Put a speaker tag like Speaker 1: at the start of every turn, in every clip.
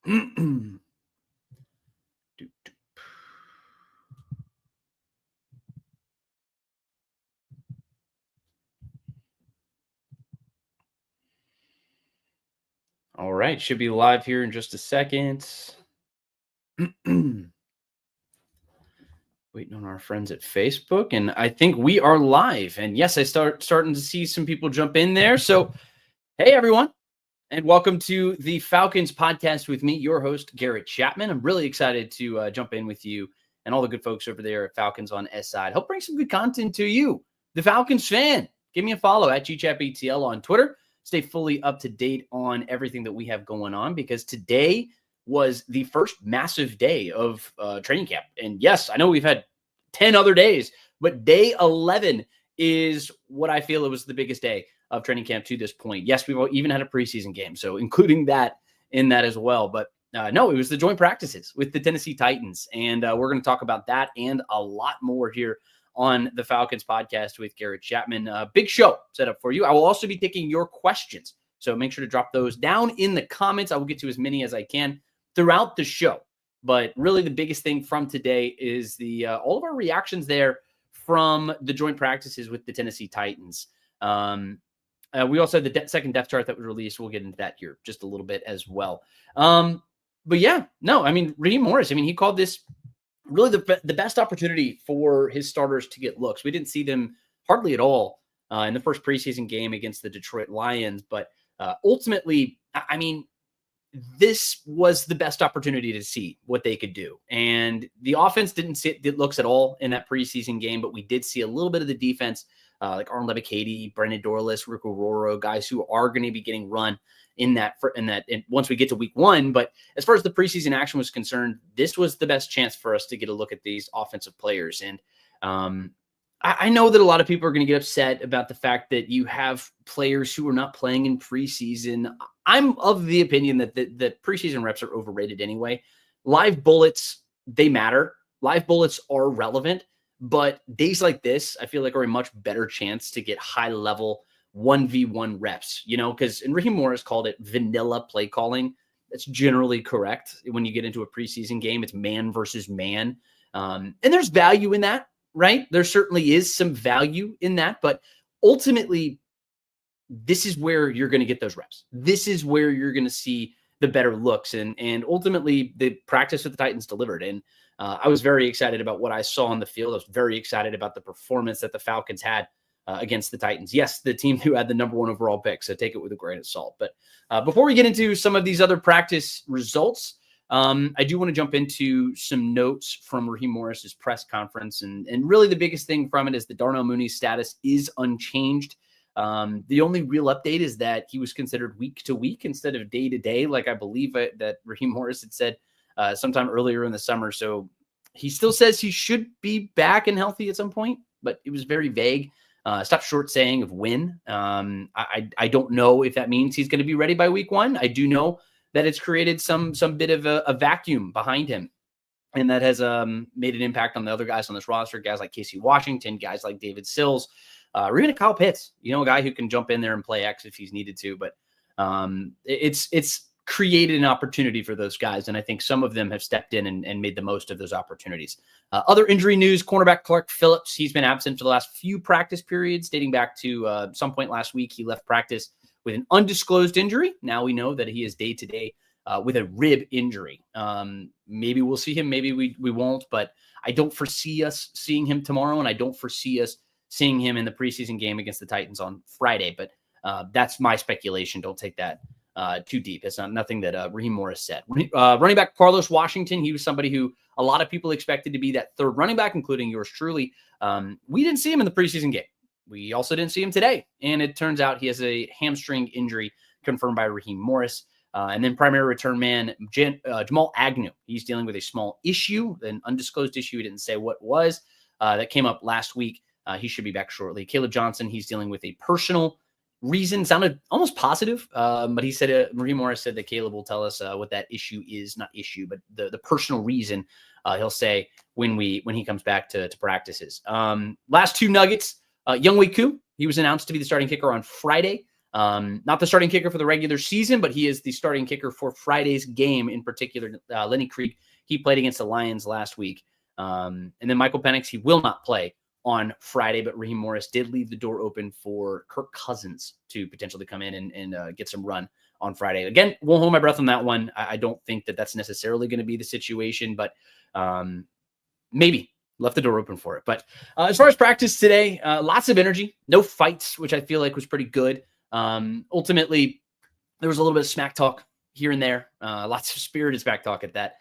Speaker 1: All right, should be live here in just a second. Waiting on our friends at Facebook, and I think we are live. And yes, I starting to see some people jump in there. So, hey everyone, and welcome to the Falcons Podcast with me, your host Garrett Chapman. I'm really excited to jump in with you and all the good folks over there at Falcons on S Side. Help bring some good content to you, the Falcons fan. Give me a follow at GChapATL on Twitter. Stay fully up to date on everything that we have going on, because today was the first massive day of training camp. And yes, I know we've had 10 other days, but day 11 is what I feel it was the biggest day of training camp to this point. Yes, we've even had a preseason game, so including that in that as well. But no, it was the joint practices with the Tennessee Titans. And we're going to talk about that and a lot more here on the Falcons Podcast with Garrett Chapman. Big show set up for you. I will also be taking your questions, so make sure to drop those down in the comments. I will get to as many as I can throughout the show. But really the biggest thing from today is the all of our reactions there from the joint practices with the Tennessee Titans. We also had the second depth chart that was released. We'll get into that here just a little bit as well. But yeah, no, I mean, Raheem Morris, he called this really the best opportunity for his starters to get looks. We didn't see them hardly at all in the first preseason game against the Detroit Lions. But ultimately, this was the best opportunity to see what they could do. And the offense didn't get looks at all in that preseason game, but we did see a little bit of the defense, like Arlen Lebekady, Brendan Dorlus, Rick Ororo, guys who are going to be getting run in once we get to week one. But as far as the preseason action was concerned, this was the best chance for us to get a look at these offensive players. And I know that a lot of people are going to get upset about the fact that you have players who are not playing in preseason. I'm of the opinion that the preseason reps are overrated anyway. Live bullets, they matter. Live bullets are relevant, but days like this, I feel like are a much better chance to get high level 1v1 reps, because Raheem Morris called it vanilla play calling. That's generally correct. When you get into a preseason game, it's man versus man. And there's value in that, right? There certainly is some value in that, but ultimately, this is where you're going to get those reps. This is where you're going to see the better looks. And ultimately, the practice with the Titans delivered. And I was very excited about what I saw on the field. I was very excited about the performance that the Falcons had against the Titans. Yes, the team who had the number 1 overall pick, so take it with a grain of salt. But before we get into some of these other practice results, I do want to jump into some notes from Raheem Morris's press conference. And really the biggest thing from it is that Darnell Mooney's status is unchanged. The only real update is that he was considered week to week instead of day to day, like I believe that Raheem Morris had said sometime earlier in the summer. So he still says he should be back and healthy at some point, but it was very vague. Stop short saying of when. I don't know if that means he's going to be ready by week 1. I do know that it's created some bit of a vacuum behind him, and that has made an impact on the other guys on this roster, guys like Casey Washington, guys like David Sills, or even Kyle Pitts, a guy who can jump in there and play X if he's needed to. But it's created an opportunity for those guys, and I think some of them have stepped in and made the most of those opportunities. Other injury news, cornerback Clark Phillips, he's been absent for the last few practice periods, dating back to some point last week. He left practice with an undisclosed injury. Now we know that he is day-to-day with a rib injury. Maybe we'll see him, maybe we won't, but I don't foresee us seeing him tomorrow, and I don't foresee us seeing him in the preseason game against the Titans on Friday. But that's my speculation. Don't take that too deep. It's nothing that Raheem Morris said. Running back Carlos Washington, he was somebody who a lot of people expected to be that third running back, including yours truly. We didn't see him in the preseason game. We also didn't see him today. And it turns out he has a hamstring injury confirmed by Raheem Morris. And then primary return man Jamal Agnew. He's dealing with a small issue, an undisclosed issue. He didn't say what it was. That came up last week. He should be back shortly. Caleb Johnson, he's dealing with a personal reason. Sounded almost positive, but he said, Raheem Morris said that Caleb will tell us what that issue is. Not issue, but the personal reason, he'll say when he comes back to practices. Last two nuggets, Younghoe Koo, he was announced to be the starting kicker on Friday. Not the starting kicker for the regular season, but he is the starting kicker for Friday's game in particular. Lenny Creek, he played against the Lions last week. And then Michael Penix, he will not play on Friday, but Raheem Morris did leave the door open for Kirk Cousins to potentially come in and get some run on Friday. Again, won't hold my breath on that one. I don't think that that's necessarily going to be the situation, but maybe left the door open for it. But as far as practice today, lots of energy, no fights, which I feel like was pretty good. Ultimately, there was a little bit of smack talk here and there, lots of spirited smack talk at that.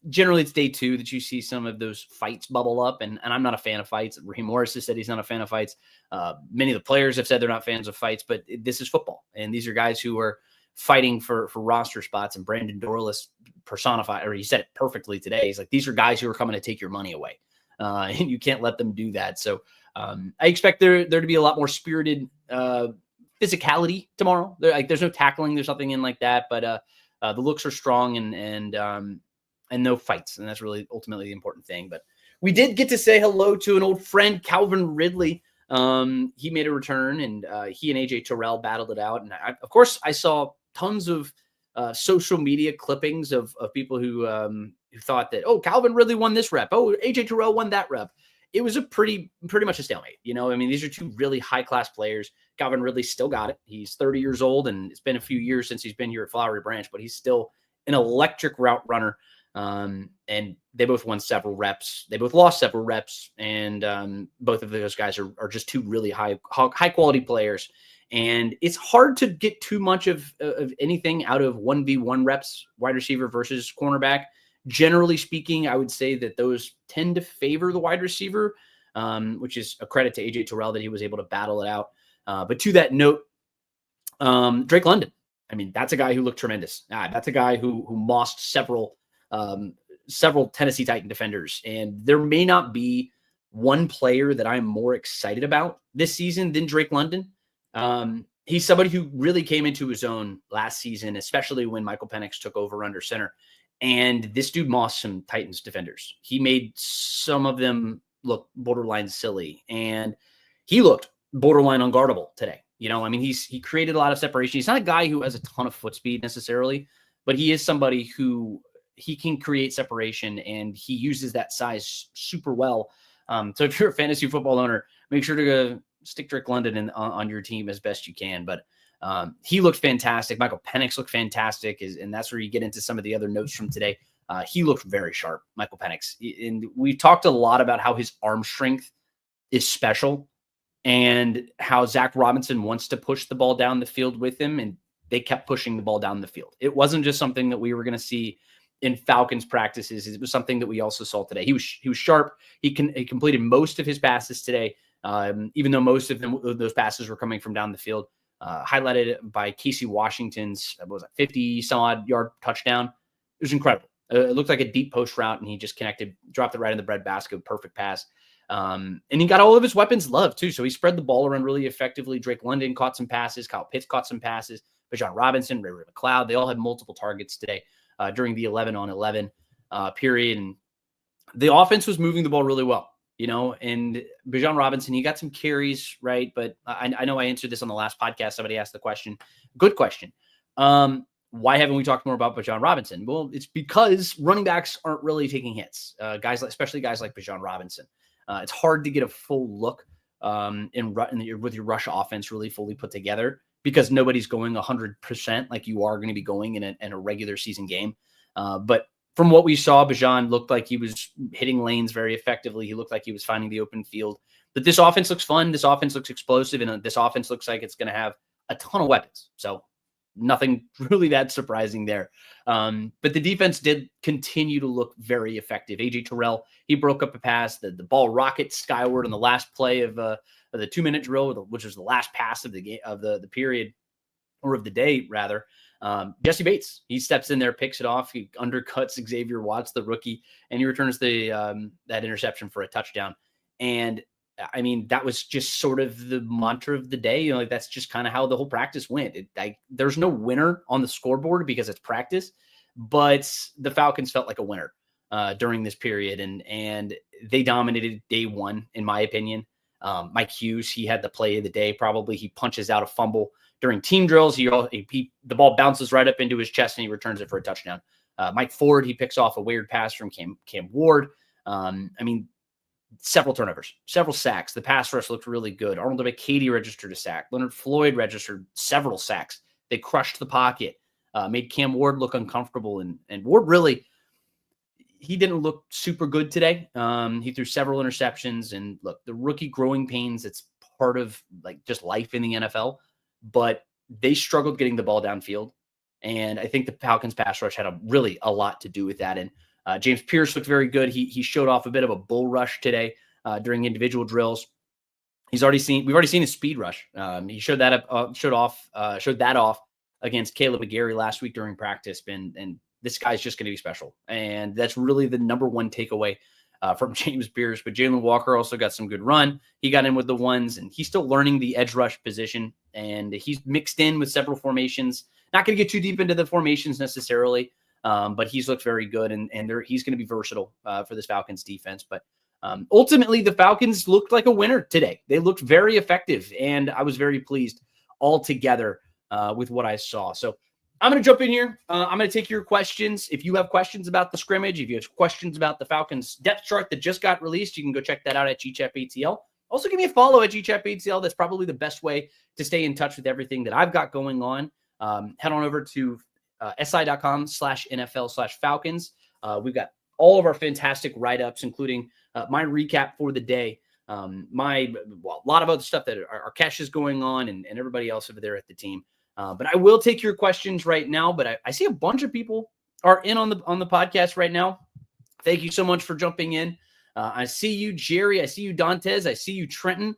Speaker 1: Generally, it's day two that you see some of those fights bubble up, and I'm not a fan of fights. Raheem Morris has said he's not a fan of fights. Many of the players have said they're not fans of fights, but this is football, and these are guys who are fighting for roster spots. And Brandon Dorlus personified, or he said it perfectly today. He's like, these are guys who are coming to take your money away, and you can't let them do that. So I expect there to be a lot more spirited physicality tomorrow. There's no tackling, there's nothing in like that, but the looks are strong and no fights, and that's really ultimately the important thing. But we did get to say hello to an old friend, Calvin Ridley. He made a return, and he and AJ Terrell battled it out. And of course, I saw tons of social media clippings of people who thought that, oh, Calvin Ridley won this rep. Oh, AJ Terrell won that rep. It was a pretty much a stalemate. I mean, these are two really high-class players. Calvin Ridley still got it. He's 30 years old, and it's been a few years since he's been here at Flowery Branch, but he's still an electric route runner. And they both won several reps. They both lost several reps, and both of those guys are just two really high-quality players. And it's hard to get too much of anything out of 1v1 reps, wide receiver versus cornerback. Generally speaking, I would say that those tend to favor the wide receiver, which is a credit to AJ Terrell that he was able to battle it out. But to that note, Drake London, I mean, that's a guy who looked tremendous. That's a guy who mossed several Tennessee Titan defenders. And there may not be one player that I'm more excited about this season than Drake London. He's somebody who really came into his own last season, especially when Michael Penix took over under center. And this dude mossed some Titans defenders. He made some of them look borderline silly, and he looked borderline unguardable today. I mean, he created a lot of separation. He's not a guy who has a ton of foot speed necessarily, but he is somebody who he can create separation, and he uses that size super well. So if you're a fantasy football owner, make sure to stick Drake London on your team as best you can. But he looked fantastic. Michael Penix looked fantastic, and that's where you get into some of the other notes from today. He looked very sharp, Michael Penix. And we talked a lot about how his arm strength is special and how Zach Robinson wants to push the ball down the field with him, and they kept pushing the ball down the field. It wasn't just something that we were going to see in Falcons practices. It was something that we also saw today. He was sharp. He completed most of his passes today, even though most of those passes were coming from down the field. Highlighted by Casey Washington's 50-some-odd yard touchdown. It was incredible. It looked like a deep post route, and he just dropped it right in the breadbasket. Perfect pass. And he got all of his weapons loved, too. So he spread the ball around really effectively. Drake London caught some passes. Kyle Pitts caught some passes. Bijan Robinson, Ray McLeod, they all had multiple targets today during the 11-on-11 period. And the offense was moving the ball really well. And Bijan Robinson, he got some carries, right? But I know I answered this on the last podcast. Somebody asked the question. Good question. Why haven't we talked more about Bijan Robinson? Well, it's because running backs aren't really taking hits. Especially guys like Bijan Robinson. It's hard to get a full look with your rush offense really fully put together because nobody's going 100% like you are going to be going in a regular season game. But from what we saw, Bijan looked like he was hitting lanes very effectively. He looked like he was finding the open field. But this offense looks fun. This offense looks explosive. And this offense looks like it's going to have a ton of weapons. So nothing really that surprising there. But the defense did continue to look very effective. AJ Terrell, he broke up a pass. The ball rockets skyward on the last play of the 2-minute drill, which was the last pass of the game, of the period, or of the day, rather. Jesse Bates, he steps in there, picks it off. He undercuts Xavier Watts, the rookie, and he returns that interception for a touchdown. And I mean, that was just sort of the mantra of the day. That's just kind of how the whole practice went. There's no winner on the scoreboard because it's practice, but the Falcons felt like a winner during this period, and they dominated day one, in my opinion. Mike Hughes, he had the play of the day. Probably he punches out a fumble during team drills. The ball bounces right up into his chest and he returns it for a touchdown. Mike Ford, he picks off a weird pass from Cam Ward. Several turnovers, several sacks. The pass rush looked really good. Arnold Ebiketie registered a sack. Leonard Floyd registered several sacks. They crushed the pocket, made Cam Ward look uncomfortable. And Ward really, he didn't look super good today. He threw several interceptions. And look, the rookie growing pains, it's part of like just life in the NFL. But they struggled getting the ball downfield. And I think the Falcons pass rush had a lot to do with that. And James Pierce looked very good. He showed off a bit of a bull rush today during individual drills. We've already seen his speed rush. He showed that off against Caleb McGarry last week during practice. And this guy's just going to be special. And that's really the number one takeaway from James Pierce. But Jalen Walker also got some good run. He got in with the ones, and he's still learning the edge rush position. And he's mixed in with several formations. Not going to get too deep into the formations necessarily. But he's looked very good, and he's going to be versatile for this Falcons defense. But ultimately, the Falcons looked like a winner today. They looked very effective, and I was very pleased altogether with what I saw. So I'm going to jump in here. I'm going to take your questions. If you have questions about the scrimmage, if you have questions about the Falcons depth chart that just got released, you can go check that out at GChapATL. Also, give me a follow at GChapATL. That's probably the best way to stay in touch with everything that I've got going on. Head on over to si.com/NFL/Falcons. We've got all of our fantastic write-ups, including my recap for the day, a lot of other stuff that our cash is going on, and everybody else over there at the team. But I will take your questions right now. But I see a bunch of people are in on the podcast right now. Thank you so much for jumping in. I see you, Jerry. I see you, Dantes. I see you, Trenton.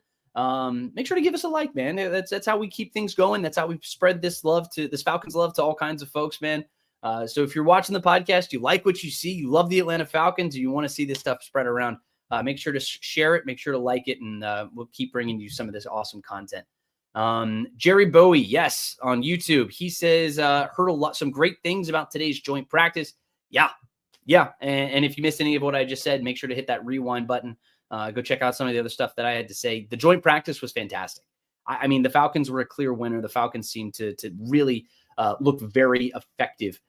Speaker 1: Make sure to give us a like, man. That's how we keep things going. That's how we spread this Falcons love to all kinds of folks, man. So if you're watching the podcast, you like what you see, you love the Atlanta Falcons, and you want to see this stuff spread around, make sure to share it, make sure to like it, and we'll keep bringing you some of this awesome content. Jerry Bowie, yes, on YouTube. He says, heard some great things about today's joint practice. Yeah. And if you missed any of what I just said, make sure to hit that rewind button. Go check out some of the other stuff that I had to say. The joint practice was fantastic. I mean, the Falcons were a clear winner. The Falcons seemed to really look very effective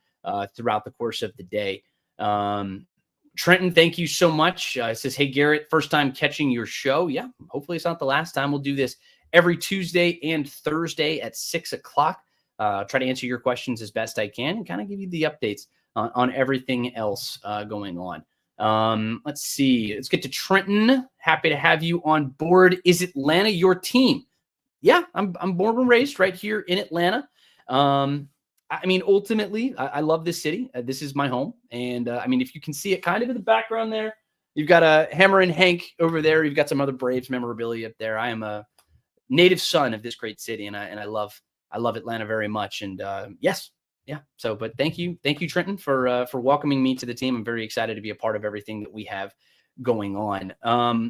Speaker 1: throughout the course of the day. Trenton, thank you so much. It says, hey, Garrett, first time catching your show. Yeah, hopefully it's not the last time. We'll do this every Tuesday and Thursday at 6 o'clock. Try to answer your questions as best I can and kind of give you the updates on everything else going on. Let's see. Let's get to Trenton. Happy to have you on board. Is Atlanta your team? Yeah, I'm born and raised right here in Atlanta. I mean, ultimately, I love this city. This is my home. And I mean, if you can see it kind of in the background there, you've got a Hammer and Hank over there. You've got some other Braves memorabilia up there. I am a native son of this great city, and I love Atlanta very much. And yes. Yeah. So, but thank you, Trenton, for welcoming me to the team. I'm very excited to be a part of everything that we have going on.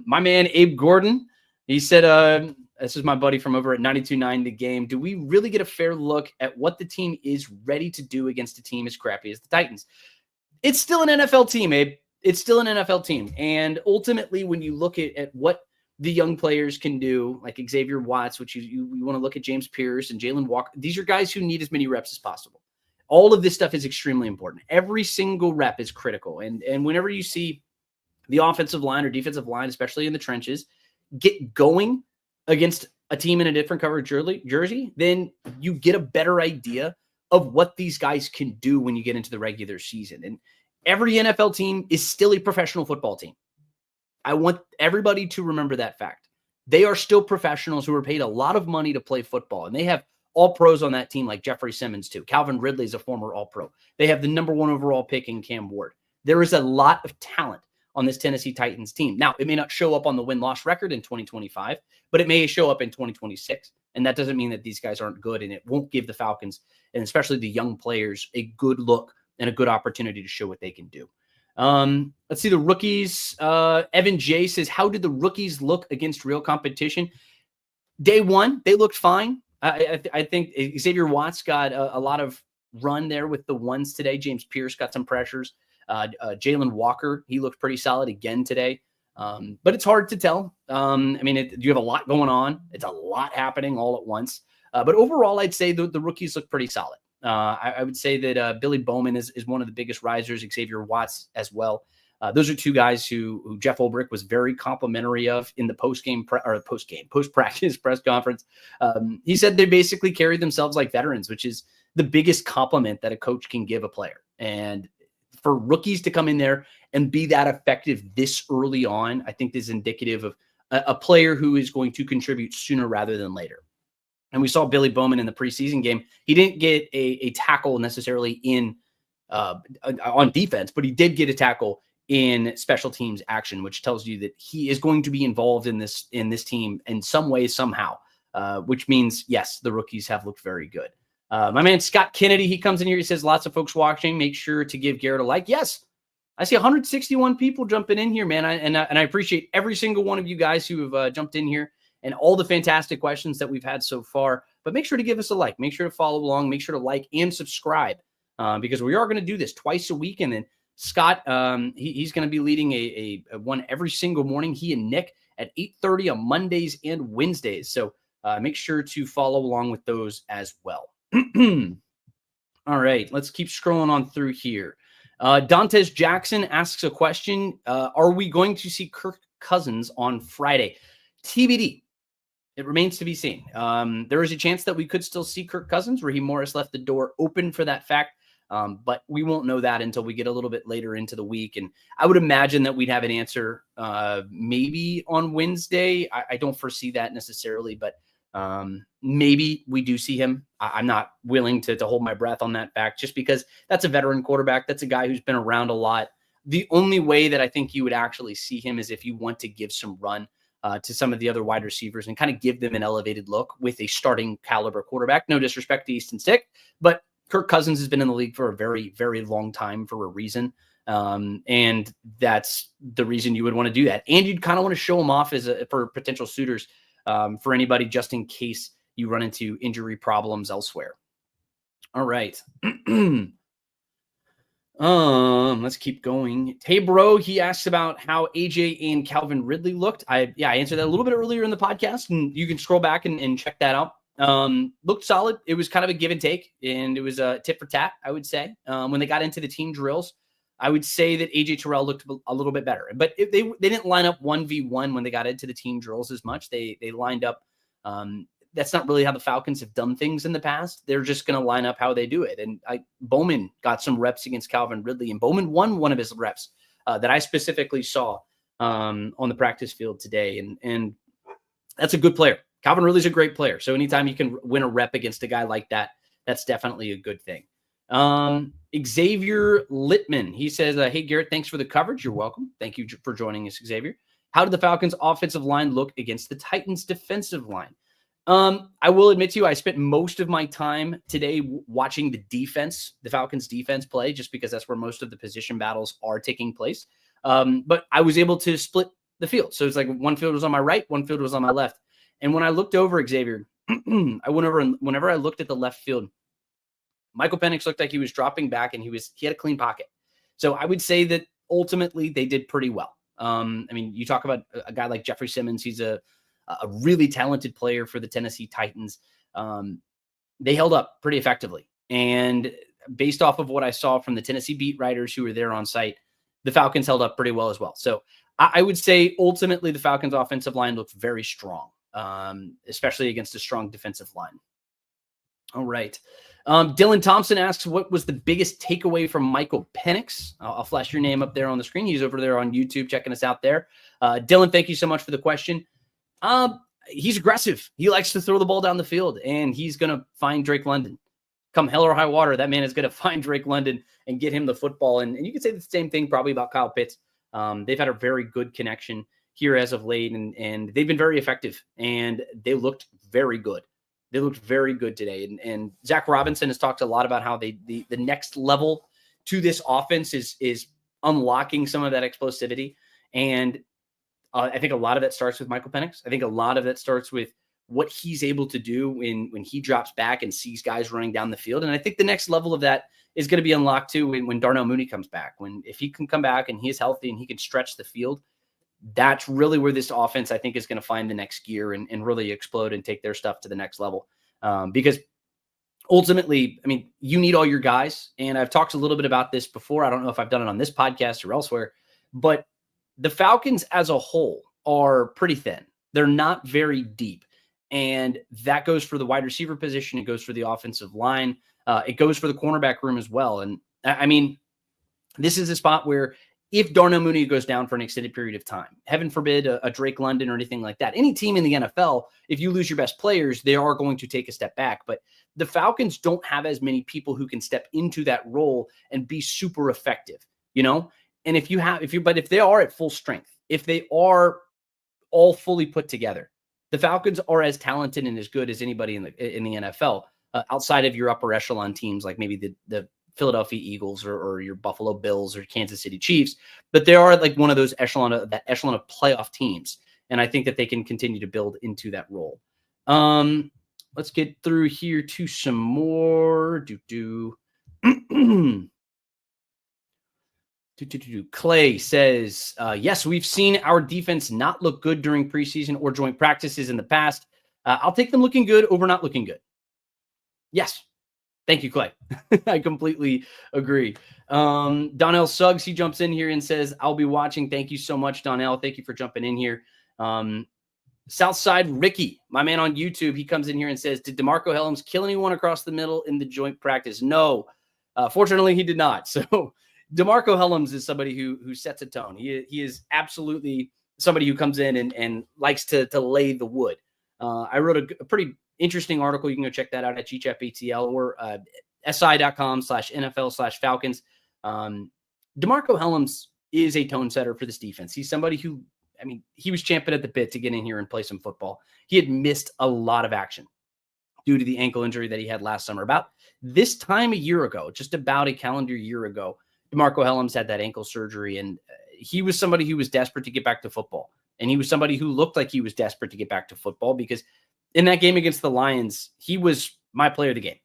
Speaker 1: My man Abe Gordon, he said, this is my buddy from over at 92.9 The Game. Do we really get a fair look at what the team is ready to do against a team as crappy as the Titans? It's still an NFL team, Abe. It's still an NFL team, and ultimately, when you look at what the young players can do, like Xavier Watts, which you want to look at James Pierce and Jalen Walker. These are guys who need as many reps as possible. All of this stuff is extremely important. Every single rep is critical. And whenever you see the offensive line or defensive line, especially in the trenches, get going against a team in a different coverage jersey, then you get a better idea of what these guys can do when you get into the regular season. And every NFL team is still a professional football team. I want everybody to remember that fact. They are still professionals who are paid a lot of money to play football, and they have all pros on that team like Jeffrey Simmons too. Calvin Ridley is a former all-pro. They have the number 1 overall pick in Cam Ward. There is a lot of talent on this Tennessee Titans team. Now, it may not show up on the win-loss record in 2025, but it may show up in 2026. And that doesn't mean that these guys aren't good, and it won't give the Falcons, and especially the young players, a good look and a good opportunity to show what they can do. Let's see the rookies. Evan J says, how did the rookies look against real competition? Day one, they looked fine. I think Xavier Watts got a lot of run there with the ones today. James Pierce got some pressures. Jalen Walker, he looked pretty solid again today. But it's hard to tell. I mean, you have a lot going on. It's a lot happening all at once. But overall, I'd say the rookies look pretty solid. I would say that Billy Bowman is one of the biggest risers, Xavier Watts as well. Those are two guys who Jeff Ulbrich was very complimentary of in the post-practice press conference. He said they basically carried themselves like veterans, which is the biggest compliment that a coach can give a player. And for rookies to come in there and be that effective this early on, I think is indicative of a player who is going to contribute sooner rather than later. And we saw Billy Bowman in the preseason game. He didn't get a tackle necessarily on defense, but he did get a tackle in special teams action, which tells you that he is going to be involved in this team in some way, somehow, which means, yes, the rookies have looked very good. My man, Scott Kennedy, he comes in here. He says, lots of folks watching. Make sure to give Garrett a like. Yes, I see 161 people jumping in here, man. And I appreciate every single one of you guys who have jumped in here and all the fantastic questions that we've had so far. But make sure to give us a like. Make sure to follow along. Make sure to like and subscribe because we are going to do this twice a week. And then Scott, he's going to be leading a one every single morning. He and Nick at 8:30 on Mondays and Wednesdays. So make sure to follow along with those as well. All right, let's keep scrolling on through here. Dantes Jackson asks a question. Are we going to see Kirk Cousins on Friday? TBD. It remains to be seen. There is a chance that we could still see Kirk Cousins. Raheem Morris left the door open for that fact. But we won't know that until we get a little bit later into the week. And I would imagine that we'd have an answer maybe on Wednesday. I don't foresee that necessarily, but maybe we do see him. I'm not willing to hold my breath on that fact just because that's a veteran quarterback. That's a guy who's been around a lot. The only way that I think you would actually see him is if you want to give some run to some of the other wide receivers and kind of give them an elevated look with a starting caliber quarterback. No disrespect to Easton Stick, but Kirk Cousins has been in the league for a very, very long time for a reason. And that's the reason you would want to do that. And you'd kind of want to show him off for potential suitors for anybody, just in case you run into injury problems elsewhere. All right. Let's keep going. Hey, bro, he asks about how AJ and Calvin Ridley looked. I answered that a little bit earlier in the podcast, and you can scroll back and check that out. Looked solid. It was kind of a give and take, and it was a tit for tat, I would say. When they got into the team drills, I would say that AJ Terrell looked a little bit better, but they didn't line up 1v1 when they got into the team drills as much. They lined up. That's not really how the Falcons have done things in the past. They're just going to line up how they do it. And Bowman got some reps against Calvin Ridley, and Bowman won one of his reps that I specifically saw on the practice field today. And that's a good player. Calvin Ridley's a great player. So anytime you can win a rep against a guy like that, that's definitely a good thing. Xavier Littman, he says, hey, Garrett, thanks for the coverage. You're welcome. Thank you for joining us, Xavier. How did the Falcons offensive line look against the Titans defensive line? I will admit to you, I spent most of my time today watching the Falcons defense play, just because that's where most of the position battles are taking place. But I was able to split the field. So it's like one field was on my right, one field was on my left. And when I looked over Xavier, whenever I looked at the left field, Michael Penix looked like he was dropping back, and he had a clean pocket. So I would say that ultimately they did pretty well. I mean, you talk about a guy like Jeffrey Simmons. He's a really talented player for the Tennessee Titans. They held up pretty effectively. And based off of what I saw from the Tennessee beat writers who were there on site, the Falcons held up pretty well as well. So I would say ultimately the Falcons offensive line looked very strong, especially against a strong defensive line. All right. Dylan Thompson asks, what was the biggest takeaway from Michael Penix? I'll flash your name up there on the screen. He's over there on YouTube checking us out there. Dylan, thank you so much for the question. He's aggressive. He likes to throw the ball down the field, and he's going to find Drake London. Come hell or high water, that man is going to find Drake London and get him the football. And you can say the same thing probably about Kyle Pitts. They've had a very good connection here as of late, and they've been very effective, and they looked very good. They looked very good today. And Zach Robinson has talked a lot about how the next level to this offense is unlocking some of that explosivity. And I think a lot of that starts with Michael Penix. I think a lot of that starts with what he's able to do when he drops back and sees guys running down the field. And I think the next level of that is going to be unlocked too when Darnell Mooney comes back. If he can come back and he is healthy and he can stretch the field, that's really where this offense, I think, is going to find the next gear and really explode and take their stuff to the next level. because ultimately, I mean, you need all your guys. And I've talked a little bit about this before. I don't know if I've done it on this podcast or elsewhere, but the Falcons as a whole are pretty thin. They're not very deep. And that goes for the wide receiver position. It goes for the offensive line. It goes for the cornerback room as well. And I mean, this is a spot where if Darnell Mooney goes down for an extended period of time, heaven forbid a Drake London or anything like that, any team in the NFL, if you lose your best players, they are going to take a step back. But the Falcons don't have as many people who can step into that role and be super effective, you know? And if they are at full strength, if they are all fully put together, the Falcons are as talented and as good as anybody in the NFL, outside of your upper echelon teams like maybe the Philadelphia Eagles or your Buffalo Bills or Kansas City Chiefs, but they are like one of those echelon of playoff teams. And I think that they can continue to build into that role. Let's get through here to some more. Clay says, yes, we've seen our defense not look good during preseason or joint practices in the past. I'll take them looking good over not looking good. Yes. Thank you, Clay. I completely agree. Donnell Suggs, he jumps in here and says, I'll be watching. Thank you so much, Donnell. Thank you for jumping in here. Southside Ricky, my man on YouTube, he comes in here and says, did DeMarco Hellams kill anyone across the middle in the joint practice? No. Fortunately, he did not. So DeMarco Hellams is somebody who sets a tone. He is absolutely somebody who comes in and likes to lay the wood. I wrote a pretty interesting article. You can go check that out at GChapATL or si.com/NFL/Falcons. DeMarco Hellams is a tone setter for this defense. He's somebody who, I mean, he was champing at the bit to get in here and play some football. He had missed a lot of action due to the ankle injury that he had last summer. About this time a year ago, just about a calendar year ago, DeMarco Hellams had that ankle surgery, and he was somebody who was desperate to get back to football. And he was somebody who looked like he was desperate to get back to football because in that game against the Lions, he was my player of the game.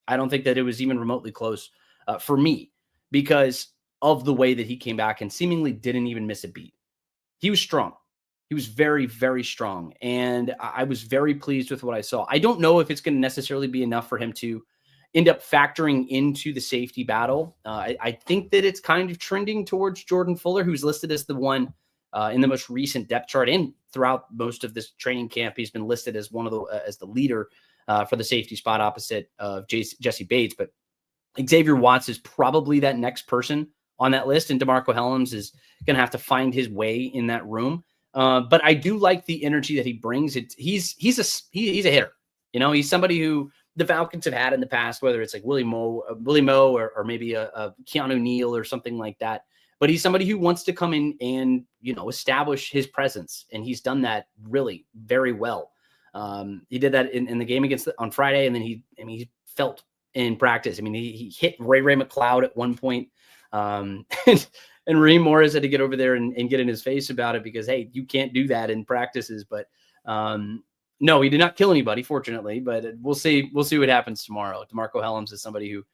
Speaker 1: I don't think that it was even remotely close for me because of the way that he came back and seemingly didn't even miss a beat. He was strong. He was very, very strong. And I was very pleased with what I saw. I don't know if it's going to necessarily be enough for him to end up factoring into the safety battle. I think that it's kind of trending towards Jordan Fuller, who's listed as the one in the most recent depth chart and throughout most of this training camp. He's been listed as one of the as the leader for the safety spot opposite of Jesse Bates. But Xavier Watts is probably that next person on that list, and DeMarco Hellams is going to have to find his way in that room. But I do like the energy that he brings. He's a hitter. You know, he's somebody who the Falcons have had in the past, whether it's like Willie Moe, or maybe a Keanu Neal or something like that. But he's somebody who wants to come in and, you know, establish his presence. And he's done that really very well. He did that in the game on Friday. And then he felt in practice. I mean, he hit Ray McLeod at one point. And Raheem Morris had to get over there and get in his face about it because, hey, you can't do that in practices. But no, he did not kill anybody, fortunately. But we'll see. We'll see what happens tomorrow. DeMarco Hellams is somebody who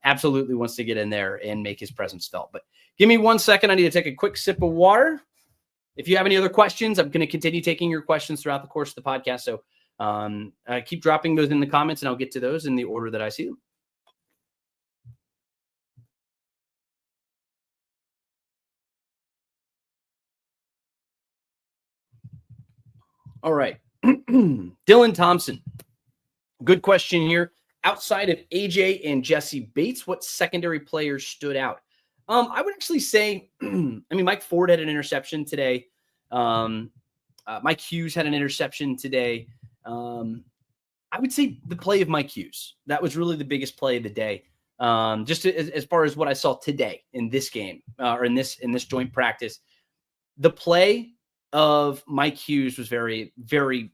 Speaker 1: absolutely wants to get in there and make his presence felt. But give me 1 second. I need to take a quick sip of water. If you have any other questions, I'm going to continue taking your questions throughout the course of the podcast. So keep dropping those in the comments, and I'll get to those in the order that I see them. All right. Dylan Thompson. Good question here. Outside of AJ and Jesse Bates, what secondary players stood out? I would actually say, Mike Ford had an interception today. Mike Hughes had an interception today. I would say the play of Mike Hughes. That was really the biggest play of the day. Just as far as what I saw today in this game or in this joint practice, the play of Mike Hughes was very, very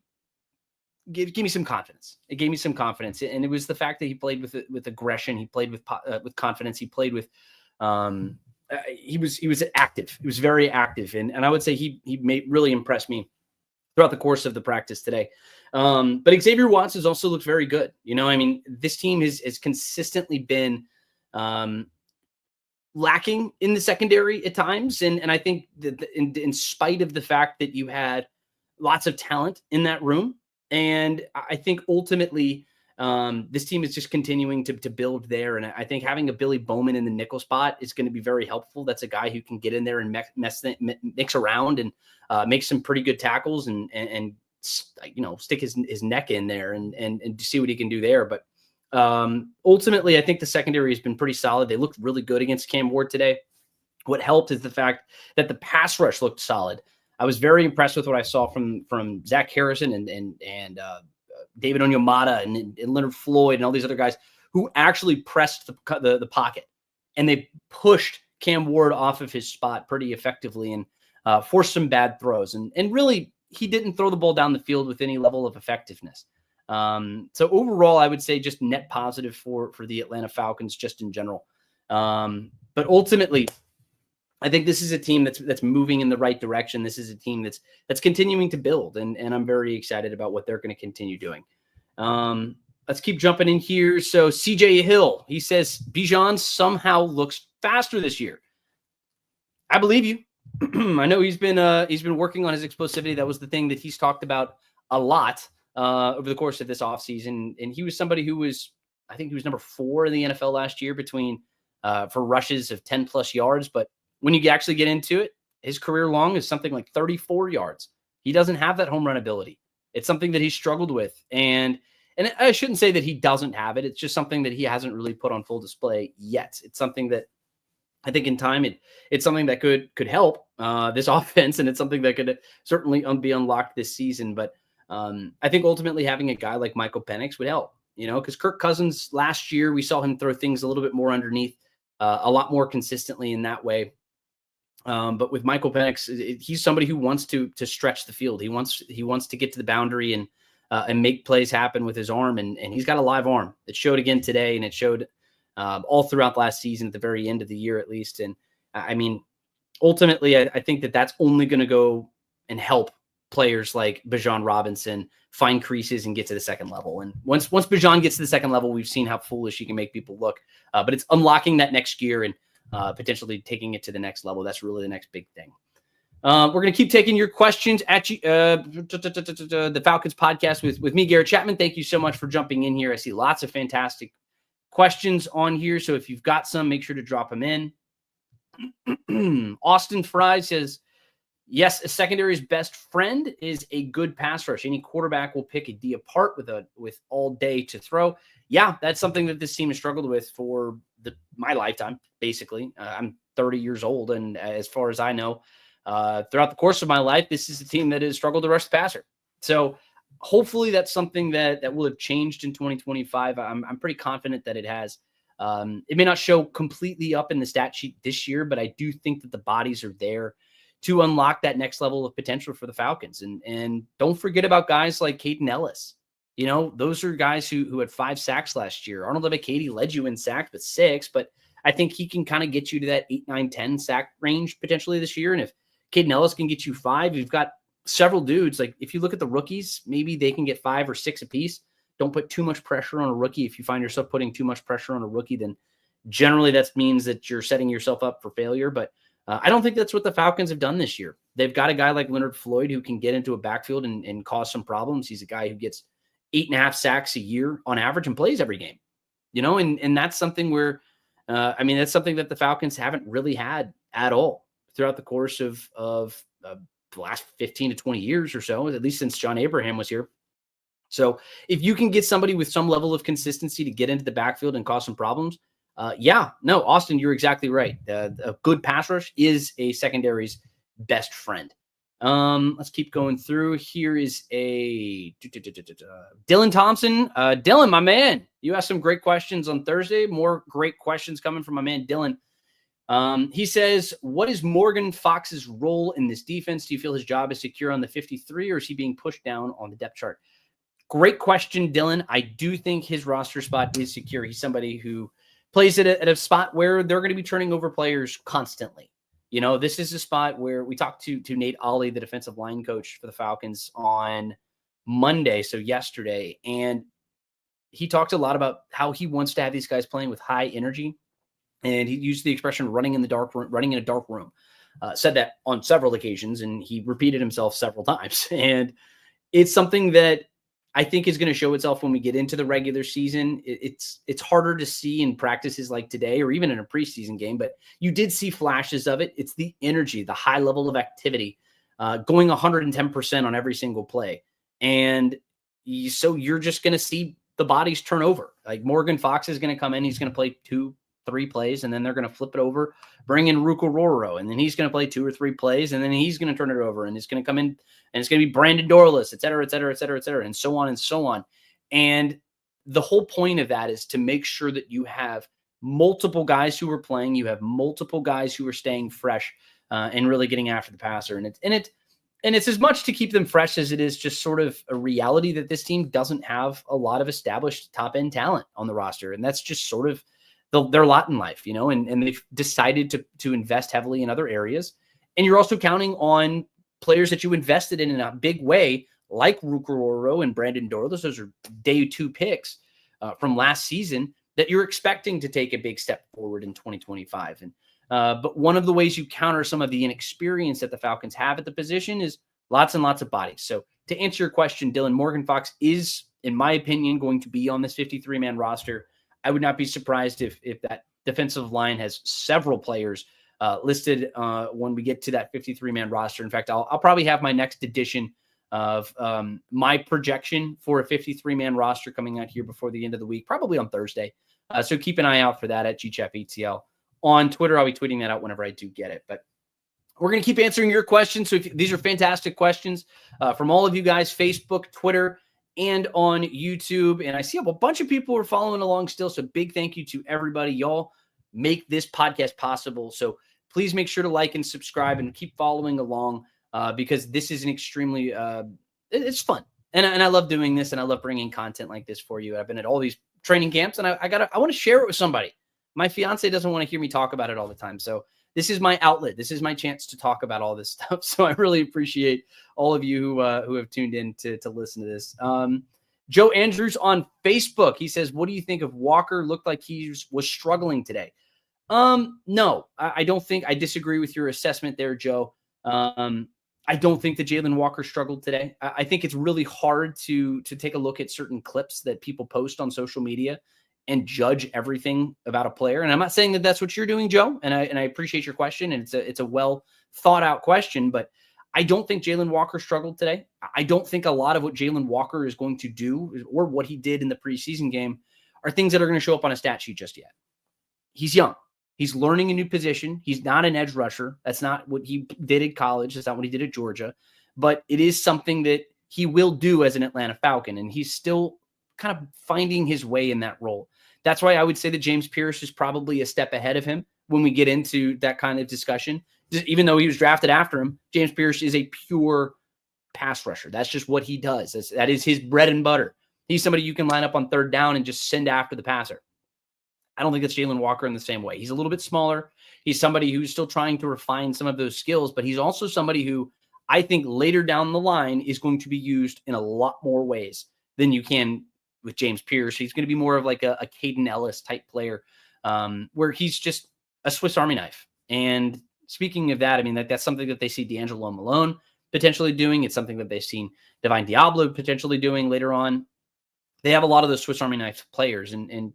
Speaker 1: gave me some confidence. It gave me some confidence, and it was the fact that he played with aggression. He played with confidence. He played with he was active. He was very active, and I would say he really impressed me throughout the course of the practice today. But Xavier Watts has also looked very good. You know, I mean, this team has consistently been lacking in the secondary at times, and I think that in spite of the fact that you had lots of talent in that room. And I think ultimately This team is just continuing to build there. And I think having a Billy Bowman in the nickel spot is going to be very helpful. That's a guy who can get in there and mix around and make some pretty good tackles and stick his neck in there and see what he can do there. But ultimately, I think the secondary has been pretty solid. They looked really good against Cam Ward today. What helped is the fact that the pass rush looked solid. I was very impressed with what I saw from Zach Harrison and David Onyemata and Leonard Floyd and all these other guys who actually pressed the pocket, and they pushed Cam Ward off of his spot pretty effectively and forced some bad throws. And really, he didn't throw the ball down the field with any level of effectiveness. So overall, I would say just net positive for the Atlanta Falcons just in general. But ultimately, I think this is a team that's moving in the right direction. This is a team that's continuing to build, and I'm very excited about what they're going to continue doing. Let's keep jumping in here. So CJ Hill, he says Bijan somehow looks faster this year. I believe you. I know he's been working on his explosivity. That was the thing that he's talked about a lot over the course of this offseason. And he was somebody who I think he was number 4 in the NFL last year for rushes of 10 plus yards. But when you actually get into it, his career long is something like 34 yards. He doesn't have that home run ability. It's something that he's struggled with. And I shouldn't say that he doesn't have it. It's just something that he hasn't really put on full display yet. It's something that I think in time, it's something that could help this offense, and it's something that could certainly be unlocked this season. But I think ultimately having a guy like Michael Penix would help, because Kirk Cousins last year, we saw him throw things a little bit more underneath, a lot more consistently in that way. But with Michael Penix, he's somebody who wants to stretch the field. He wants to get to the boundary and make plays happen with his arm, and he's got a live arm. It showed again today, and it showed all throughout last season at the very end of the year, at least. And I mean, ultimately, I think that's only going to go and help players like Bijan Robinson find creases and get to the second level. And once Bijan gets to the second level, we've seen how foolish he can make people look. But it's unlocking that next gear and potentially taking it to the next level. That's really the next big thing. We're going to keep taking your questions at the Falcons podcast with me, Garrett Chapman. Thank you so much for jumping in here. I see lots of fantastic questions on here. So if you've got some, make sure to drop them in. Austin Fry says, yes, a secondary's best friend is a good pass rush. Any quarterback will pick a D apart with all day to throw. Yeah, that's something that this team has struggled with for my lifetime, basically. I'm 30 years old, and as far as I know, throughout the course of my life, this is a team that has struggled to rush the passer. So hopefully that's something that will have changed in 2025. I'm pretty confident that it has. It may not show completely up in the stat sheet this year, but I do think that the bodies are there to unlock that next level of potential for the Falcons. And don't forget about guys like Caden Ellis. Those are guys who had 5 sacks last year. Arnold Ebiketie led you in sacks with 6, but I think he can kind of get you to that 8, 9, 10 sack range potentially this year. And if Caden Ellis can get you 5, you've got several dudes. Like if you look at the rookies, maybe they can get 5 or 6 apiece. Don't put too much pressure on a rookie. If you find yourself putting too much pressure on a rookie, then generally that means that you're setting yourself up for failure. But I don't think that's what the Falcons have done this year. They've got a guy like Leonard Floyd who can get into a backfield and cause some problems. He's a guy who gets 8.5 sacks a year on average and plays every game, and that's something where, that's something that the Falcons haven't really had at all throughout the course of the last 15 to 20 years or so, at least since John Abraham was here. So if you can get somebody with some level of consistency to get into the backfield and cause some problems, Austin, you're exactly right. A good pass rush is a secondary's best friend. Let's keep going through. Here is a Dylan Thompson. Dylan, my man, you asked some great questions on Thursday. More great questions coming from my man, Dylan. He says, what is Morgan Fox's role in this defense? Do you feel his job is secure on the 53, or is he being pushed down on the depth chart? Great question, Dylan. I do think his roster spot is secure. He's somebody who plays at a spot where they're going to be turning over players constantly. This is a spot where we talked to Nate Ollie, the defensive line coach for the Falcons, on Monday, so yesterday, and he talked a lot about how he wants to have these guys playing with high energy, and he used the expression running in a dark room. Said that on several occasions, and he repeated himself several times. And it's something that I think is going to show itself when we get into the regular season. It's harder to see in practices like today or even in a preseason game, but you did see flashes of it. It's the energy, the high level of activity, going 110% on every single play. And so you're just going to see the bodies turn over. Like Morgan Fox is going to come in. He's going to play 2-3 plays, and then they're going to flip it over, bring in Rucororo, and then he's going to play 2 or 3 plays, and then he's going to turn it over, and it's going to come in, and it's going to be Brandon Dorless, et cetera, et cetera, et cetera, et cetera, and so on and so on. And the whole point of that is to make sure that you have multiple guys who are playing, you have multiple guys who are staying fresh and really getting after the passer. And it's as much to keep them fresh as it is just sort of a reality that this team doesn't have a lot of established top-end talent on the roster. And that's just sort of their lot in life, and they've decided to invest heavily in other areas. And you're also counting on players that you invested in a big way, like Rucororo and Brandon Dorless. Those are day 2 picks from last season that you're expecting to take a big step forward in 2025. And but one of the ways you counter some of the inexperience that the Falcons have at the position is lots and lots of bodies. So to answer your question, Dylan, Morgan Fox is, in my opinion, going to be on this 53-man roster. I would not be surprised if that defensive line has several players listed when we get to that 53-man roster. In fact, I'll probably have my next edition of my projection for a 53-man roster coming out here before the end of the week, probably on Thursday. So keep an eye out for that at GChapETL. On Twitter, I'll be tweeting that out whenever I do get it. But we're going to keep answering your questions. So these are fantastic questions from all of you guys, Facebook, Twitter, and on YouTube. And I see a bunch of people are following along still. So big thank you to everybody. Y'all make this podcast possible. So please make sure to like and subscribe and keep following along because this is an extremely, it's fun. And I love doing this, and I love bringing content like this for you. I've been at all these training camps, and I want to share it with somebody. My fiance doesn't want to hear me talk about it all the time. So this is my outlet. This is my chance to talk about all this stuff. So I really appreciate all of you who have tuned in to listen to this. Joe Andrews on Facebook, he says, what do you think of Walker? Looked like he was struggling today. No, I don't think I disagree with your assessment there, Joe. I don't think that Jalen Walker struggled today. I think it's really hard to take a look at certain clips that people post on social media and judge everything about a player. And I'm not saying that that's what you're doing, Joe. And I appreciate your question. And it's a well thought out question, but I don't think Jalen Walker struggled today. I don't think a lot of what Jalen Walker is going to do or what he did in the preseason game are things that are going to show up on a stat sheet just yet. He's young. He's learning a new position. He's not an edge rusher. That's not what he did at college. That's not what he did at Georgia. But it is something that he will do as an Atlanta Falcon. And he's still kind of finding his way in that role. That's why I would say that James Pierce is probably a step ahead of him when we get into that kind of discussion. Even though he was drafted after him, James Pierce is a pure pass rusher. That's just what he does. That is his bread and butter. He's somebody you can line up on third down and just send after the passer. I don't think that's Jalen Walker in the same way. He's a little bit smaller. He's somebody who's still trying to refine some of those skills, but he's also somebody who I think later down the line is going to be used in a lot more ways than you can with James Pierce. He's going to be more of like a Caden Ellis type player where he's just a Swiss Army knife. And speaking of that, I mean, that's something that they see D'Angelo Malone potentially doing. It's something that they've seen Divine Diablo potentially doing later on. They have a lot of those Swiss Army knife players, and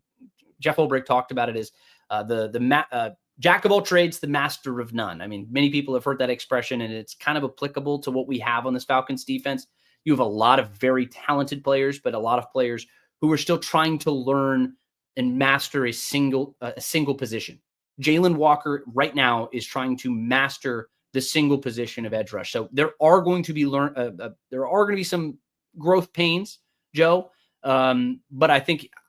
Speaker 1: Jeff Ulbrich talked about it as the jack of all trades, the master of none. I mean, many people have heard that expression, and it's kind of applicable to what we have on this Falcons defense. You have a lot of very talented players, but a lot of players who are still trying to learn and master a single position. Jalen Walker right now is trying to master the single position of edge rush. So there are going to be some growth pains, Joe. But I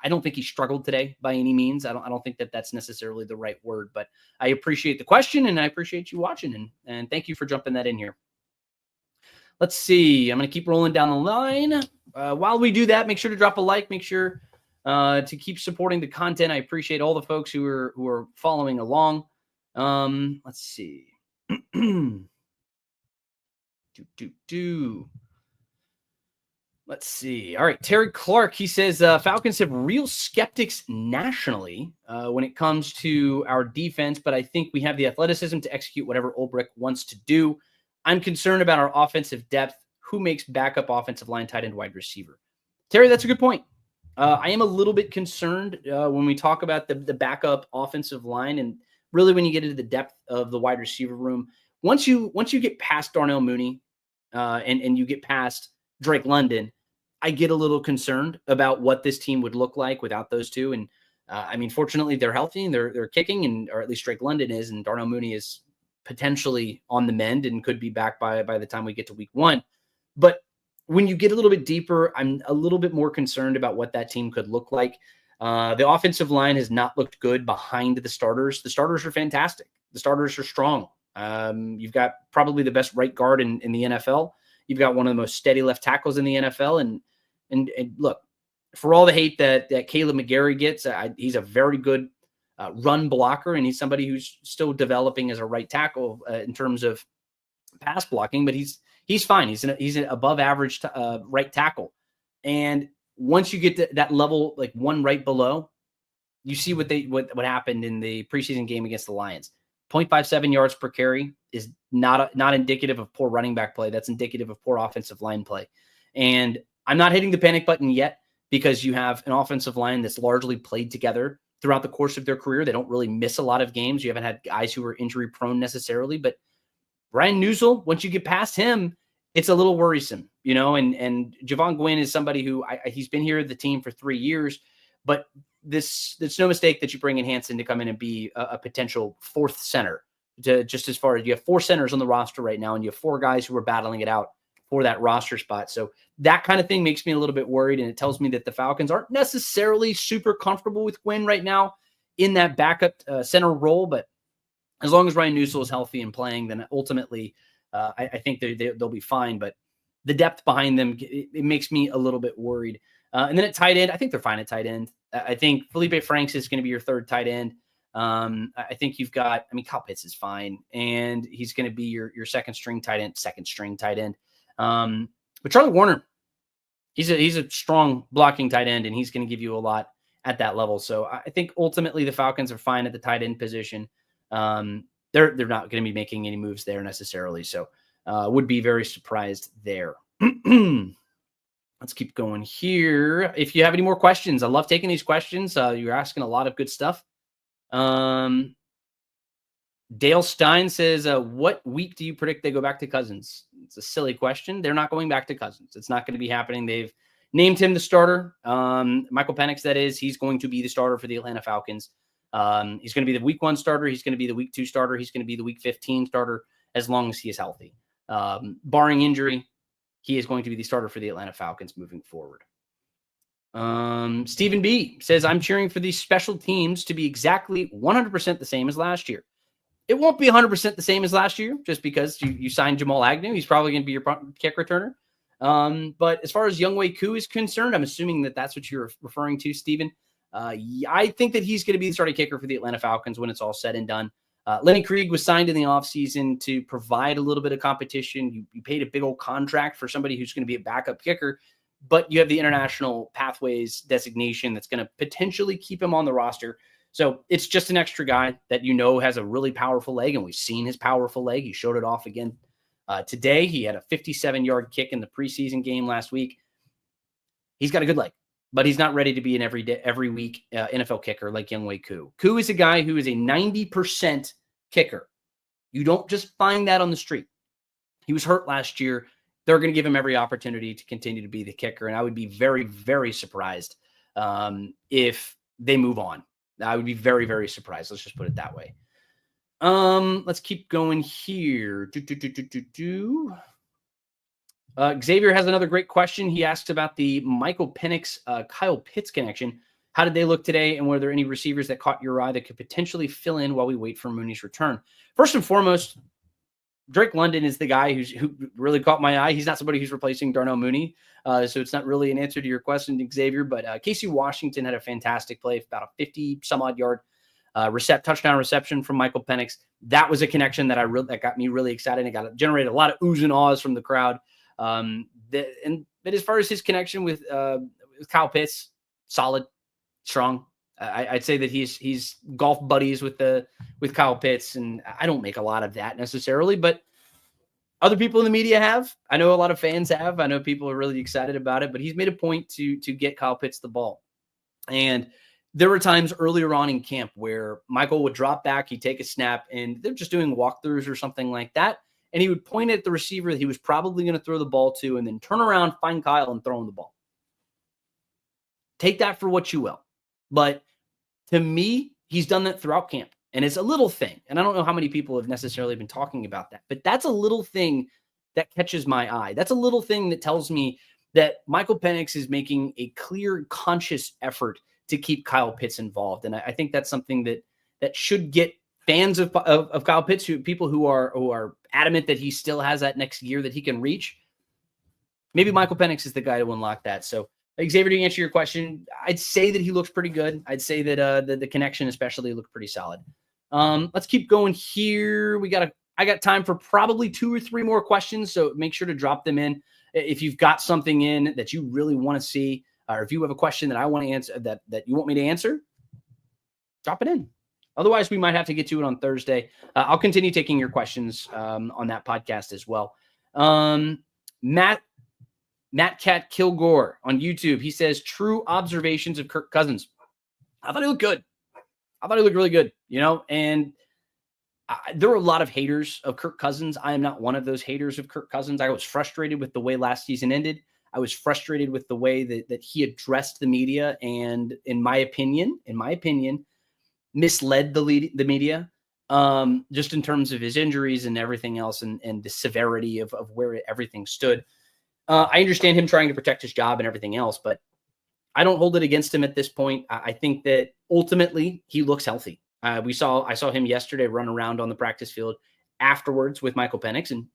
Speaker 1: don't think he struggled today by any means. I don't think that that's necessarily the right word, but I appreciate the question and I appreciate you watching and thank you for jumping that in here. Let's see. I'm going to keep rolling down the line. While we do that, make sure to drop a like, make sure to keep supporting the content. I appreciate all the folks who are following along. Let's see. Let's see. All right. Terry Clark, he says, Falcons have real skeptics nationally when it comes to our defense, but I think we have the athleticism to execute whatever Ulbrich wants to do. I'm concerned about our offensive depth. Who makes backup offensive line, tight end, wide receiver? Terry, that's a good point. I am a little bit concerned when we talk about the backup offensive line, and really when you get into the depth of the wide receiver room. Once you get past Darnell Mooney and you get past Drake London, I get a little concerned about what this team would look like without those two. And I mean, fortunately, they're healthy and they're kicking, and or at least Drake London is, and Darnell Mooney is potentially on the mend and could be back by the time we get to week 1. But when you get a little bit deeper, I'm a little bit more concerned about what that team could look like. The offensive line has not looked good behind the starters. The starters are fantastic. The starters are strong. You've got probably the best right guard in the NFL. You've got one of the most steady left tackles in the NFL. And look, for all the hate that Caleb McGarry gets, he's a very good run blocker, and he's somebody who's still developing as a right tackle in terms of pass blocking, but he's fine. He's an above average right tackle. And once you get to that level, like one right below, you see what happened in the preseason game against the Lions. 0.57 yards per carry is not indicative of poor running back play. That's indicative of poor offensive line play. And I'm not hitting the panic button yet, because you have an offensive line that's largely played together throughout the course of their career. They don't really miss a lot of games. You haven't had guys who are injury prone necessarily, but Ryan Newsel, once you get past him, it's a little worrisome, and Javon Gwynn is somebody who he's been here at the team for 3 years, but it's no mistake that you bring in Hansen to come in and be a potential fourth center. Just as far as you have 4 centers on the roster right now, and you have 4 guys who are battling it out for that roster spot. So that kind of thing makes me a little bit worried, and it tells me that the Falcons aren't necessarily super comfortable with Gwynn right now in that backup center role. But as long as Ryan Newsel is healthy and playing, then ultimately I think they'll be fine. But the depth behind them, it makes me a little bit worried. And then at tight end, I think they're fine at tight end. I think Felipe Franks is going to be your third tight end. I think you've got, Kyle Pitts is fine, and he's going to be your second string tight end. But Charlie Warner, he's a strong blocking tight end, and he's going to give you a lot at that level. So I think ultimately the Falcons are fine at the tight end position. They're not going to be making any moves there necessarily. So would be very surprised there. Let's keep going here. If you have any more questions, I love taking these questions. You're asking a lot of good stuff. Dale Stein says, what week do you predict they go back to Cousins? It's a silly question. They're not going back to Cousins. It's not going to be happening. They've named him the starter. Michael Penix, that is. He's going to be the starter for the Atlanta Falcons. He's going to be the week 1 starter. He's going to be the week 2 starter. He's going to be the week 15 starter as long as he is healthy. Barring injury, he is going to be the starter for the Atlanta Falcons moving forward. Stephen B says, I'm cheering for these special teams to be exactly 100% the same as last year. It won't be 100% the same as last year, just because you signed Jamal Agnew. He's probably going to be your kick returner. But as far as Younghoe Koo is concerned, I'm assuming that that's what you're referring to, Stephen. I think that he's going to be the starting kicker for the Atlanta Falcons when it's all said and done. Lenny Krieg was signed in the offseason to provide a little bit of competition. You paid a big old contract for somebody who's going to be a backup kicker, but you have the international pathways designation that's going to potentially keep him on the roster. So it's just an extra guy that has a really powerful leg, and we've seen his powerful leg. He showed it off again today. He had a 57-yard kick in the preseason game last week. He's got a good leg, but he's not ready to be an every week NFL kicker like Younghoe Koo. Koo is a guy who is a 90% kicker. You don't just find that on the street. He was hurt last year. They're going to give him every opportunity to continue to be the kicker, and I would be very, very surprised if they move on. I would be very, very surprised. Let's just put it that way. Let's keep going here. Xavier has another great question. He asks about the Michael Penix, Kyle Pitts connection. How did they look today, and were there any receivers that caught your eye that could potentially fill in while we wait for Mooney's return? First and foremost, Drake London is the guy who really caught my eye. He's not somebody who's replacing Darnell Mooney, so it's not really an answer to your question, Xavier. But Casey Washington had a fantastic play, about a 50-some-odd yard touchdown reception from Michael Penix. That was a connection that got me really excited and generated a lot of oohs and ahs from the crowd. But as far as his connection with Kyle Pitts, solid, strong. I'd say that he's golf buddies with Kyle Pitts, and I don't make a lot of that necessarily, but Other people in the media have. I know a lot of fans have. I know people are really excited about it, but he's made a point to get Kyle Pitts the ball. And there were times earlier on in camp where Michael would drop back, he'd take a snap, and they're just doing walkthroughs or something like that. And he would point at the receiver that he was probably going to throw the ball to and then turn around, find Kyle, and throw him the ball. Take that for what you will. But to me, he's done that throughout camp. And it's a little thing. And I don't know how many people have necessarily been talking about that. But that's a little thing that catches my eye. That's a little thing that tells me that Michael Penix is making a clear, conscious effort to keep Kyle Pitts involved. And I think that's something that should get fans of Kyle Pitts, people who are adamant that he still has that next year that he can reach. Maybe Michael Penix is the guy to unlock that. So, Xavier, to answer your question, I'd say that he looks pretty good. I'd say that the connection especially looked pretty solid. Let's keep going here. I got time for probably 2 or 3 more questions, so make sure to drop them in. If you've got something in that you really want to see, or if you have a question that I want to answer, that you want me to answer, drop it in. Otherwise, we might have to get to it on Thursday. I'll continue taking your questions on that podcast as well. Matt Cat Kilgore on YouTube, he says, true observations of Kirk Cousins. I thought he looked good. I thought he looked really good, and there were a lot of haters of Kirk Cousins. I am not one of those haters of Kirk Cousins. I was frustrated with the way last season ended. I was frustrated with the way that he addressed the media and, in my opinion, misled the media just in terms of his injuries and everything else and the severity of where everything stood. I understand him trying to protect his job and everything else, but I don't hold it against him at this point. I think that ultimately he looks healthy. I saw him yesterday run around on the practice field afterwards with Michael Penix, and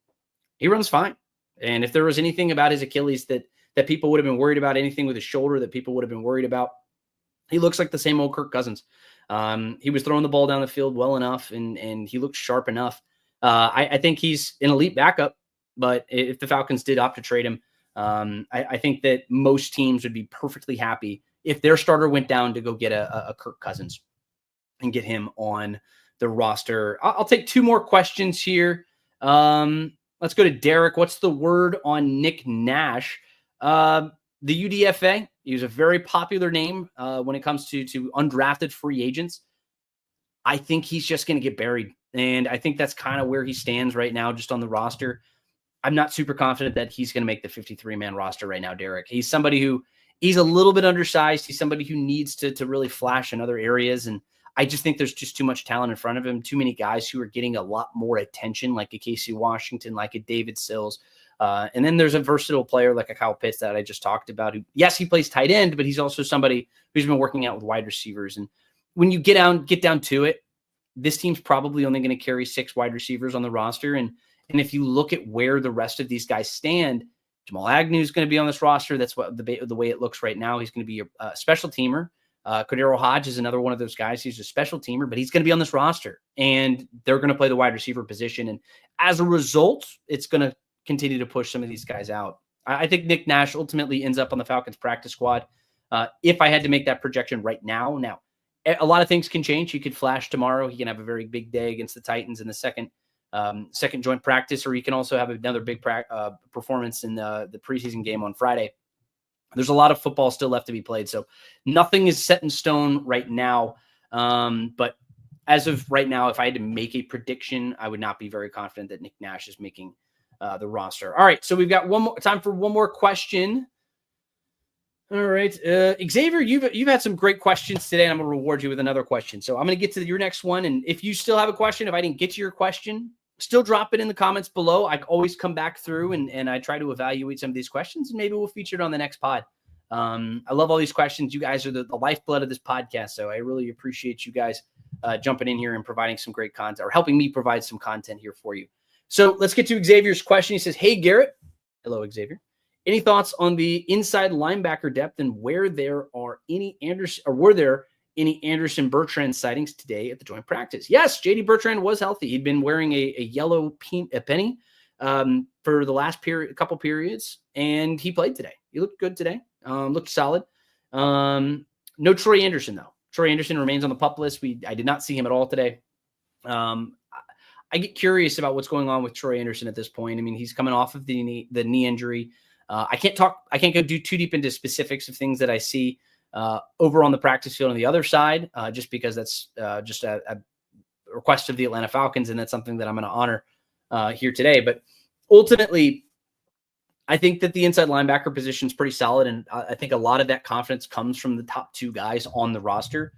Speaker 1: he runs fine. And if there was anything about his Achilles that people would have been worried about, anything with his shoulder that people would have been worried about, he looks like the same old Kirk Cousins. He was throwing the ball down the field well enough, and he looked sharp enough. I think he's an elite backup, but if the Falcons did opt to trade him, I think that most teams would be perfectly happy if their starter went down to go get a Kirk Cousins and get him on the roster. I'll take 2 more questions here. Let's go to Derek. What's the word on Nick Nash? The UDFA, he was a very popular name when it comes to undrafted free agents. I think he's just going to get buried. And I think that's kind of where he stands right now, just on the roster. I'm not super confident that he's going to make the 53-man roster right now, Derek. He's somebody he's a little bit undersized. He's somebody who needs to really flash in other areas. And I just think there's just too much talent in front of him, too many guys who are getting a lot more attention, like a Casey Washington, like a David Sills. And then there's a versatile player like a Kyle Pitts that I just talked about, who, yes, he plays tight end, but he's also somebody who's been working out with wide receivers. And when you get down to it, this team's probably only going to carry 6 wide receivers on the roster. And if you look at where the rest of these guys stand, Jamal Agnew is going to be on this roster. That's what the way it looks right now. He's going to be a special teamer. Cordero Hodge is another one of those guys. He's a special teamer, but he's going to be on this roster, and they're going to play the wide receiver position. And as a result, it's going to continue to push some of these guys out. I think Nick Nash ultimately ends up on the Falcons practice squad. If I had to make that projection right now, a lot of things can change. He could flash tomorrow. He can have a very big day against the Titans in the second joint practice, or he can also have another big performance in the preseason game on Friday. There's a lot of football still left to be played, so nothing is set in stone right now. But as of right now, if I had to make a prediction, I would not be very confident that Nick Nash is making the roster. All right, so we've got time for one more question. All right, Xavier, you've had some great questions today, and I'm going to reward you with another question. So I'm going to get to your next one, and if you still have a question, if I didn't get to your question, still drop it in the comments below. I always come back through and I try to evaluate some of these questions, and maybe we'll feature it on the next pod. I love all these questions. You guys are the lifeblood of this podcast, so I really appreciate you guys jumping in here and providing some great content, or helping me provide some content here for you. So let's get to Xavier's question. He says, "Hey, Garrett." Hello, Xavier. "Any thoughts on the inside linebacker depth and were there any Anderson Bertrand sightings today at the joint practice?" Yes, JD Bertrand was healthy. He'd been wearing a yellow penny for the last couple periods, and he played today. He looked good today. Looked solid. No Troy Anderson, though. Troy Anderson remains on the PUP list. I did not see him at all today. I get curious about what's going on with Troy Anderson at this point. I mean, he's coming off of the knee injury. I can't go too deep into specifics of things that I see over on the practice field on the other side, just because that's just a request of the Atlanta Falcons, and that's something that I'm going to honor here today. But ultimately, I think that the inside linebacker position is pretty solid, and I think a lot of that confidence comes from the top two guys on the roster.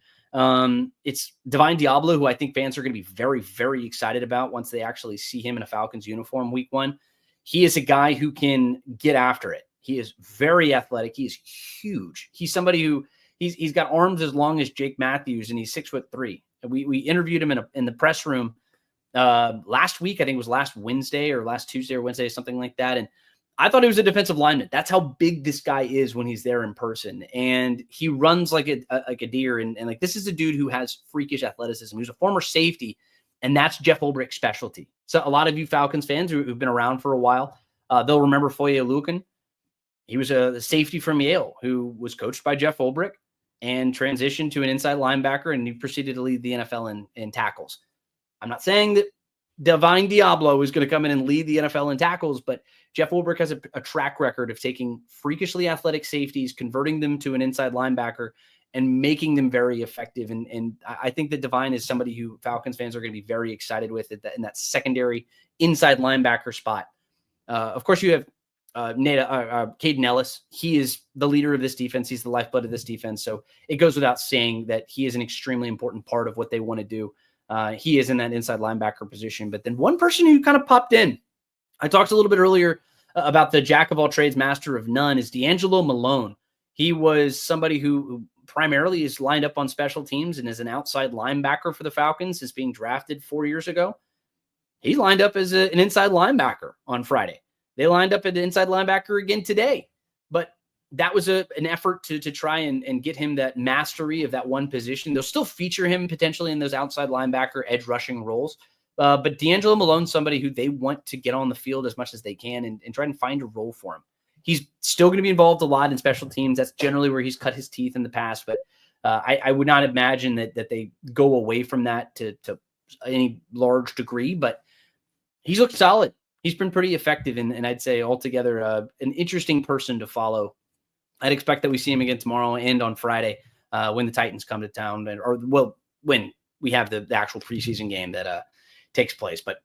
Speaker 1: It's Divine Diablo, who I think fans are going to be very, very excited about once they actually see him in a Falcons uniform week 1. He is a guy who can get after it. He is very athletic. He is huge. He's somebody who he's got arms as long as Jake Matthews, and he's 6'3". We interviewed him in the press room last week. I think it was last Wednesday or last Tuesday or Wednesday, something like that. And I thought he was a defensive lineman. That's how big this guy is when he's there in person. And he runs like a deer. And like, this is a dude who has freakish athleticism. He's a former safety, and that's Jeff Ulbrich's specialty. So a lot of you Falcons fans who've been around for a while, they'll remember Foye Oluokun. He was a safety from Yale who was coached by Jeff Ulbrich and transitioned to an inside linebacker, and he proceeded to lead the NFL in tackles. I'm not saying that Divine Diablo is going to come in and lead the NFL in tackles, but Jeff Ulbrich has a track record of taking freakishly athletic safeties, converting them to an inside linebacker, and making them very effective. And I think that Divine is somebody who Falcons fans are going to be very excited with in that secondary inside linebacker spot. Of course, you have Caden Ellis. He is the leader of this defense. He's the lifeblood of this defense. So it goes without saying that he is an extremely important part of what they want to do. He is in that inside linebacker position. But then one person who kind of popped in, I talked a little bit earlier about the jack of all trades, master of none, is D'Angelo Malone. He was somebody who primarily is lined up on special teams and is an outside linebacker for the Falcons, is being drafted 4 years ago. He lined up as an inside linebacker on Friday. They lined up at the inside linebacker again today. But that was an effort to try and get him that mastery of that one position. They'll still feature him potentially in those outside linebacker edge rushing roles. But D'Angelo Malone's somebody who they want to get on the field as much as they can and try and find a role for him. He's still going to be involved a lot in special teams. That's generally where he's cut his teeth in the past. But I would not imagine that they go away from that to any large degree. But he's looked solid. He's been pretty effective. And I'd say altogether an interesting person to follow. I'd expect that we see him again tomorrow and on Friday when the Titans come to town, when we have the actual preseason game that takes place. But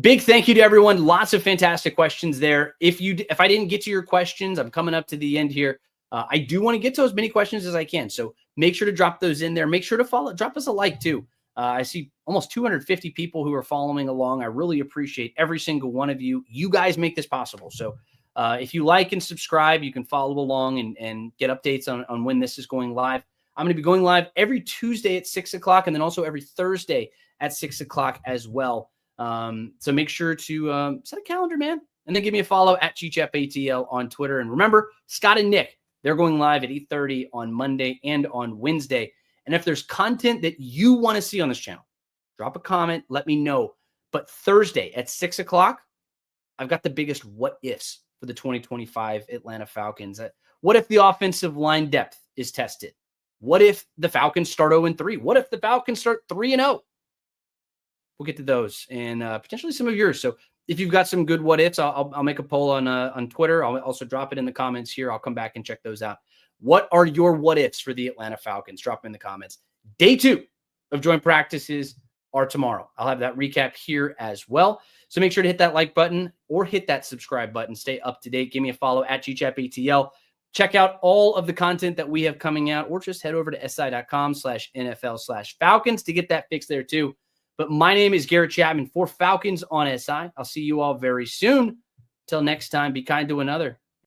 Speaker 1: big thank you to everyone. Lots of fantastic questions there. If I didn't get to your questions, I'm coming up to the end here. I do want to get to as many questions as I can. So make sure to drop those in there. Make sure to drop us a like too. I see almost 250 people who are following along. I really appreciate every single one of you. You guys make this possible. So if you like and subscribe, you can follow along and get updates on when this is going live. I'm going to be going live every Tuesday at 6 o'clock and then also every Thursday at 6 o'clock as well. So make sure to set a calendar, man, and then give me a follow at GChapATL on Twitter. And remember, Scott and Nick, they're going live at 8:30 on Monday and on Wednesday. And if there's content that you want to see on this channel, drop a comment, let me know. But Thursday at 6 o'clock, I've got the biggest what ifs for the 2025 Atlanta Falcons. What if the offensive line depth is tested? What if the Falcons start 0-3? What if the Falcons start 3-0? We'll get to those and potentially some of yours. So if you've got some good what ifs, I'll make a poll on Twitter. I'll also drop it in the comments here. I'll come back and check those out. What are your what ifs for the Atlanta Falcons? Drop them in the comments. Day 2 of joint practices are tomorrow. I'll have that recap here as well. So make sure to hit that like button or hit that subscribe button. Stay up to date. Give me a follow at GChapATL. Check out all of the content that we have coming out, or just head over to si.com/NFL/Falcons to get that fix there too. But my name is Garrett Chapman for Falcons on SI. I'll see you all very soon. Till next time, be kind to another.